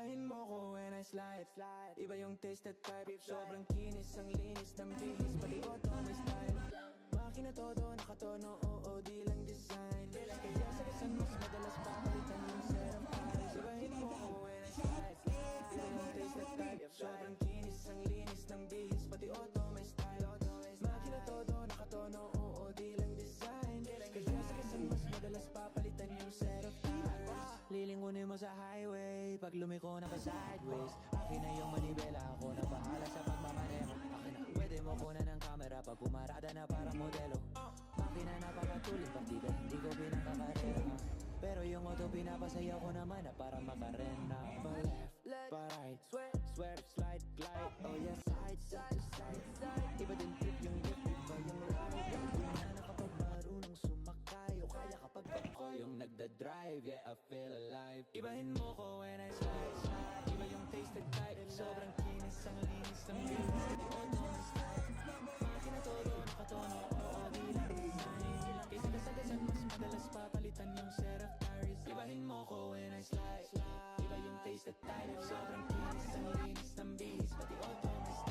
Ibahin mo ko when I slide. Iba yung taste at type. Sobrang kinis, ang linis ng bihis, pati auto may style. Makina todo, nakatono, oo, di lang design. Kaya sa kasan mas madalas papalitan yung set of eyes. Ibahin mo ko when I slide. Iba yung taste at type. Sobrang kinis, ang linis ng bihis, pati auto may style. Makina todo, nakatono, oo, di lang design. Kaya sa kasan mas madalas papalitan yung set of eyes. Lilingunin mo sa highway pag lumiko na pa sideways. Akin na yung manibela, ako na bahala sa pagmamaneho. Akin na, pwede mo kunan ng camera pag pumarada na parang modelo. Akin na napakatuloy, partida hindi ko pinakakarera. Pero yung auto pinapasaya ko naman na para makarena. Pa left, pa right, swerve, slide, glide. Oh yeah, side to side. Iba din trip yung lift, iba yung ride. Hindi na kapag marunong sumakay, o kaya kapag ako yung nagda-drive. Yeah, I feel alive. Ibahin mo ko when I slide. Iba yung taste and type. Sobrang kinis, ang linis ng bilis. Auto na style. Makina todo, nakatono, oo, di lang design. Kaysa kasagasan, mas madalas papalitan yung set of tires. Ibahin mo ko when I slide. Iba yung taste at type. Sobrang kinis, ang linis ng bilis, pati auto na style.